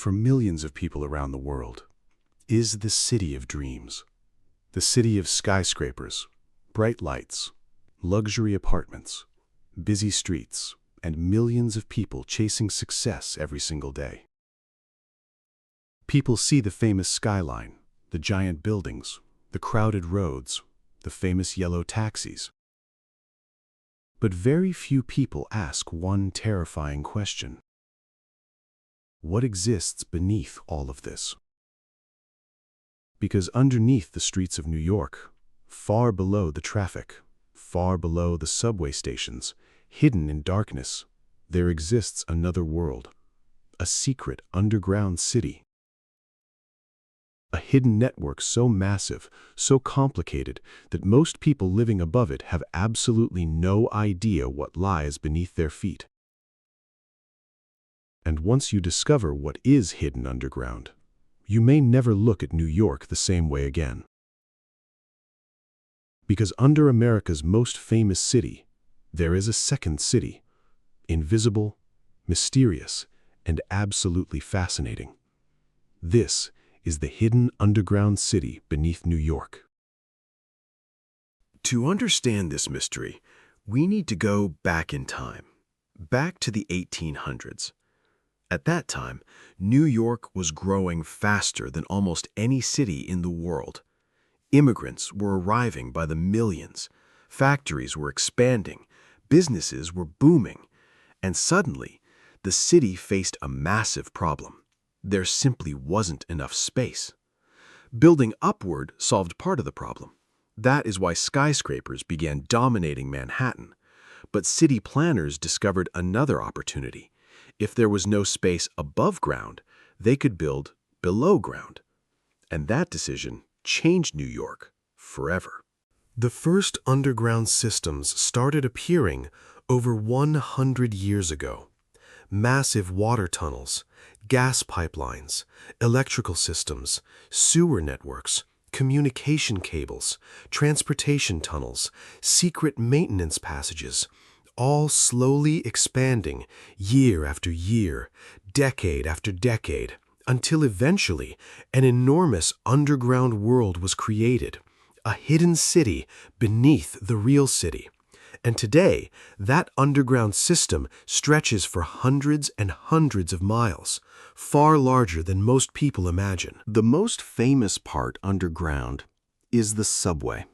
for millions of people around the world, is the city of dreams. The city of skyscrapers, bright lights, luxury apartments, busy streets, and millions of people chasing success every single day. People see the famous skyline, the giant buildings, the crowded roads, the famous yellow taxis. But very few people ask one terrifying question. What exists beneath all of this? Because underneath the streets of New York, far below the traffic, far below the subway stations, hidden in darkness, there exists another world, a secret underground city. A hidden network so massive, so complicated, that most people living above it have absolutely no idea what lies beneath their feet. And once you discover what is hidden underground, you may never look at New York the same way again. Because under America's most famous city, there is a second city, invisible, mysterious, and absolutely fascinating. This is the hidden underground city beneath New York. To understand this mystery, we need to go back in time, back to the 1800s. At that time, New York was growing faster than almost any city in the world. Immigrants were arriving by the millions, factories were expanding, businesses were booming, and suddenly, the city faced a massive problem. There simply wasn't enough space. Building upward solved part of the problem. That is why skyscrapers began dominating Manhattan. But city planners discovered another opportunity. If there was no space above ground, they could build below ground. And that decision changed New York forever. The first underground systems started appearing over 100 years ago. Massive water tunnels, gas pipelines, electrical systems, sewer networks, communication cables, transportation tunnels, secret maintenance passages, all slowly expanding year after year, decade after decade, until eventually an enormous underground world was created, a hidden city beneath the real city. And today, that underground system stretches for hundreds and hundreds of miles, far larger than most people imagine. The most famous part underground is the subway.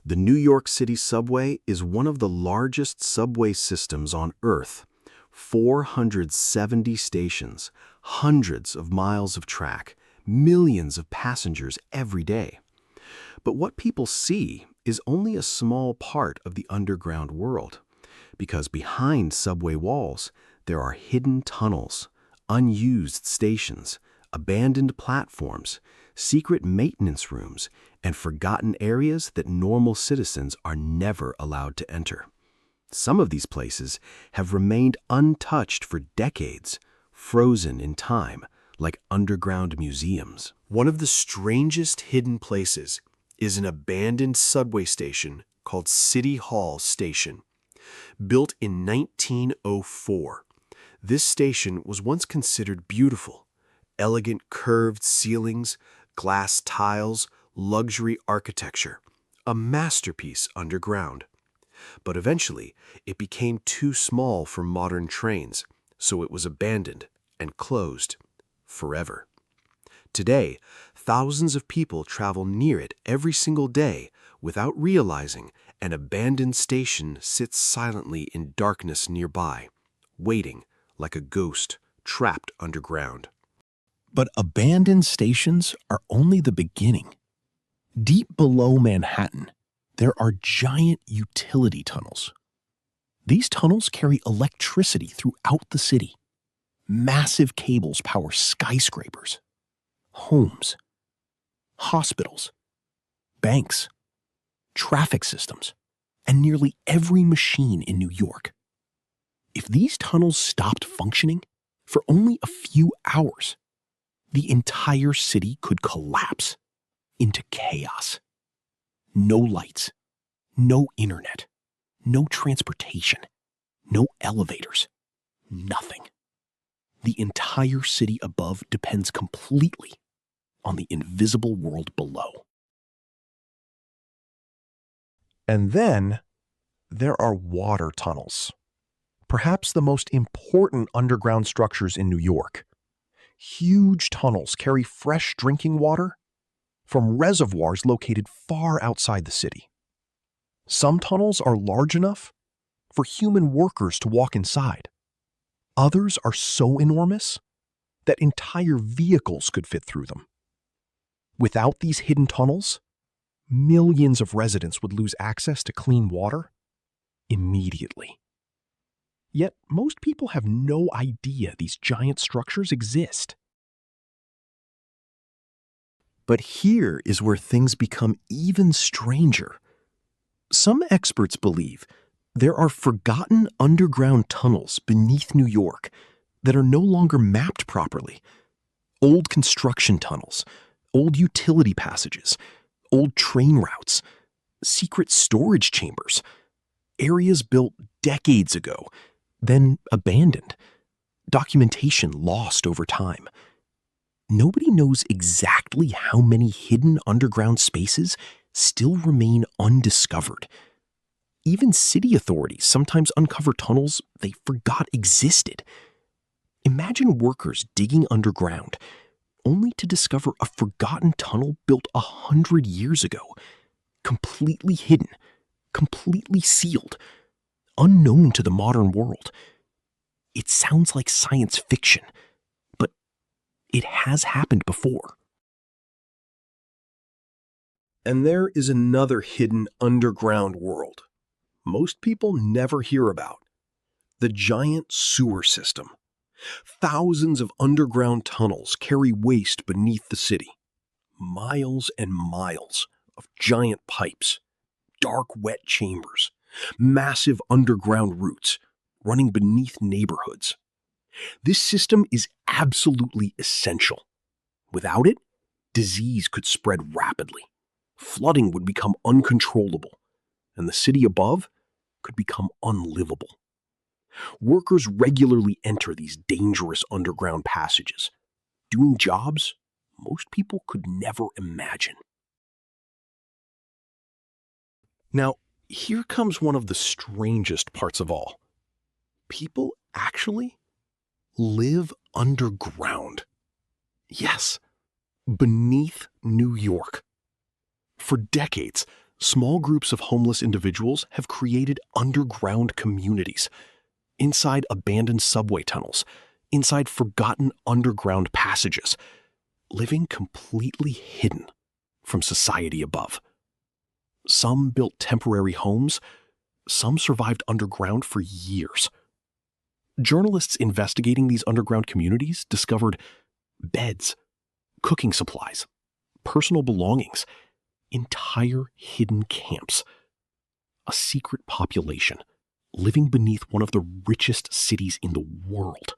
The New York City subway is one of the largest subway systems on Earth. 470 stations, hundreds of miles of track, millions of passengers every day. But what people see is only a small part of the underground world, because behind subway walls, there are hidden tunnels, unused stations, abandoned platforms, secret maintenance rooms, and forgotten areas that normal citizens are never allowed to enter. Some of these places have remained untouched for decades, frozen in time, like underground museums. One of the strangest hidden places is an abandoned subway station called City Hall Station. Built in 1904, this station was once considered beautiful. Elegant curved ceilings, glass tiles, luxury architecture, a masterpiece underground. But eventually, it became too small for modern trains, so it was abandoned and closed forever. Today, thousands of people travel near it every single day without realizing an abandoned station sits silently in darkness nearby, waiting like a ghost trapped underground. But abandoned stations are only the beginning. Deep below Manhattan, there are giant utility tunnels. These tunnels carry electricity throughout the city. Massive cables power skyscrapers, homes, hospitals, banks, traffic systems, and nearly every machine in New York. If these tunnels stopped functioning for only a few hours, the entire city could collapse into chaos. No lights, no internet, no transportation, no elevators, nothing. the entire city above depends completely on the invisible world below. And then there are water tunnels, perhaps the most important underground structures in New York. Huge tunnels carry fresh drinking water from reservoirs located far outside the city. Some tunnels are large enough for human workers to walk inside. Others are so enormous that entire vehicles could fit through them. Without these hidden tunnels, millions of residents would lose access to clean water immediately. Yet most people have no idea these giant structures exist. But here is where things become even stranger. Some experts believe there are forgotten underground tunnels beneath New York that are no longer mapped properly. Old construction tunnels, old utility passages, old train routes, secret storage chambers, areas built decades ago, then abandoned, documentation lost over time. Nobody knows exactly how many hidden underground spaces still remain undiscovered. Even city authorities sometimes uncover tunnels they forgot existed. Imagine workers digging underground, only to discover a forgotten tunnel built 100 years ago, completely hidden, completely sealed, unknown to the modern world. It sounds like science fiction, but it has happened before. And there is another hidden underground world most people never hear about: the giant sewer system. Thousands of underground tunnels carry waste beneath the city. Miles and miles of giant pipes, dark, wet chambers, massive underground routes running beneath neighborhoods. This system is absolutely essential. Without it, disease could spread rapidly. Flooding would become uncontrollable, and the city above could become unlivable. Workers regularly enter these dangerous underground passages, doing jobs most people could never imagine. Now, here comes one of the strangest parts of all. People actually live underground. Yes, beneath New York. For decades, small groups of homeless individuals have created underground communities, inside abandoned subway tunnels, inside forgotten underground passages, living completely hidden from society above. Some built temporary homes, some survived underground for years. Journalists investigating these underground communities discovered beds, cooking supplies, personal belongings, entire hidden camps, a secret population living beneath one of the richest cities in the world,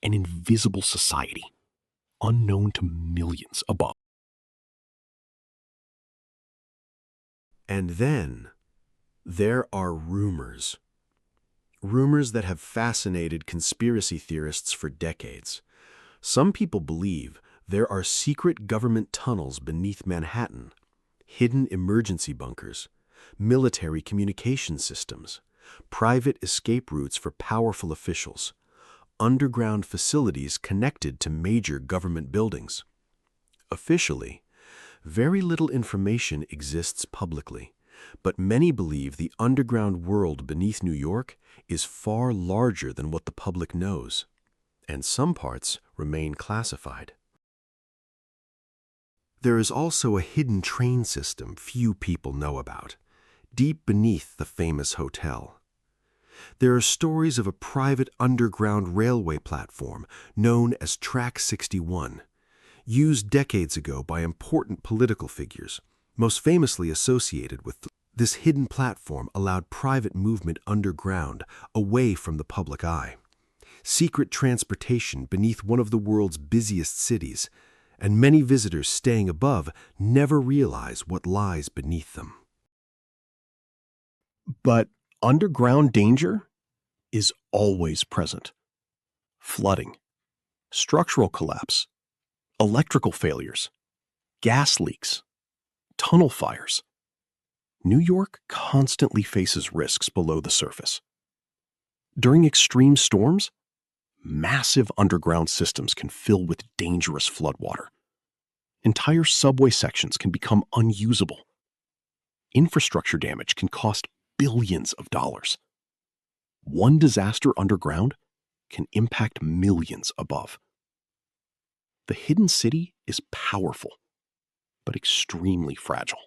an invisible society unknown to millions above. And then there are rumors. Rumors that have fascinated conspiracy theorists for decades. Some people believe there are secret government tunnels beneath Manhattan, hidden emergency bunkers, military communication systems, private escape routes for powerful officials, underground facilities connected to major government buildings. Officially, very little information exists publicly, but many believe the underground world beneath New York is far larger than what the public knows, and some parts remain classified. There is also a hidden train system few people know about, deep beneath the famous hotel. There are stories of a private underground railway platform known as Track 61, used decades ago by important political figures, most famously associated with this hidden platform allowed private movement underground, away from the public eye. Secret transportation beneath one of the world's busiest cities, and many visitors staying above never realize what lies beneath them. But underground danger is always present. Flooding, structural collapse, electrical failures, gas leaks, tunnel fires. New York constantly faces risks below the surface. During extreme storms, massive underground systems can fill with dangerous floodwater. Entire subway sections can become unusable. Infrastructure damage can cost billions of dollars. One disaster underground can impact millions above. The hidden city is powerful, but extremely fragile.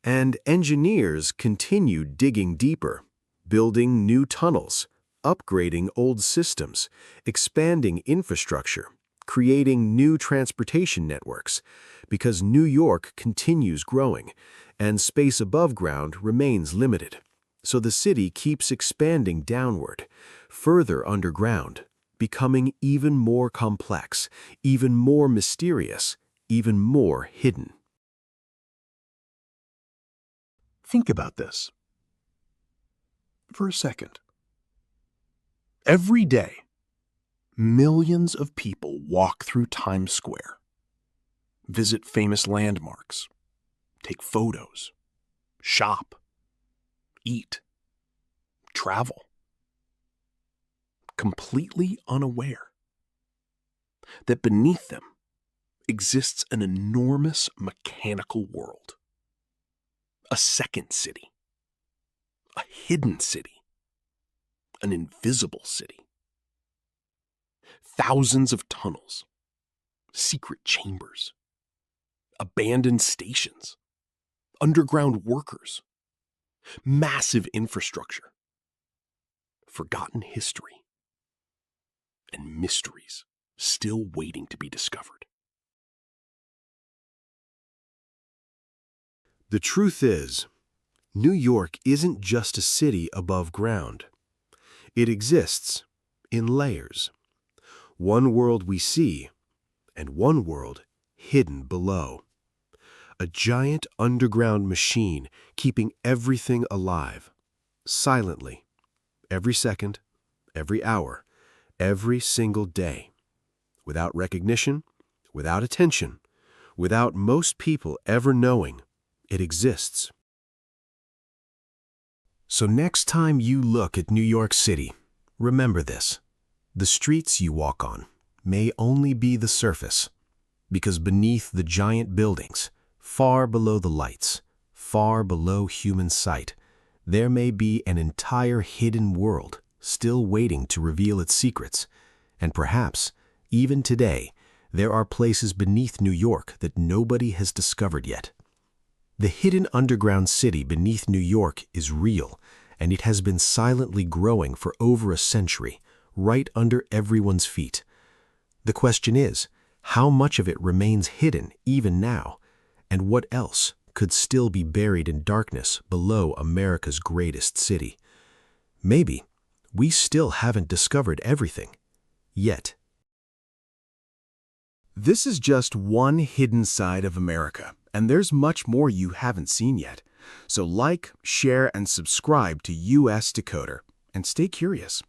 And engineers continue digging deeper, building new tunnels, upgrading old systems, expanding infrastructure, creating new transportation networks, because New York continues growing, and space above ground remains limited. So the city keeps expanding downward, further underground, becoming even more complex, even more mysterious, even more hidden. Think about this for a second. Every day, millions of people walk through Times Square, visit famous landmarks, take photos, shop, eat, travel, completely unaware that beneath them exists an enormous mechanical world. A second city, a hidden city, an invisible city. Thousands of tunnels, secret chambers, abandoned stations, underground workers, massive infrastructure, forgotten history, and mysteries still waiting to be discovered. The truth is, New York isn't just a city above ground. It exists in layers. One world we see, and one world hidden below. A giant underground machine keeping everything alive, silently, every second, every hour, every single day. Without recognition, without attention, without most people ever knowing, it exists. So next time you look at New York City, remember this. The streets you walk on may only be the surface, because beneath the giant buildings, far below the lights, far below human sight, there may be an entire hidden world still waiting to reveal its secrets. And perhaps, even today, there are places beneath New York that nobody has discovered yet. The hidden underground city beneath New York is real, and it has been silently growing for over a century, right under everyone's feet. The question is, how much of it remains hidden even now, and what else could still be buried in darkness below America's greatest city? Maybe we still haven't discovered everything yet. This is just one hidden side of America, and there's much more you haven't seen yet. So like, share, and subscribe to US Decoder, and stay curious.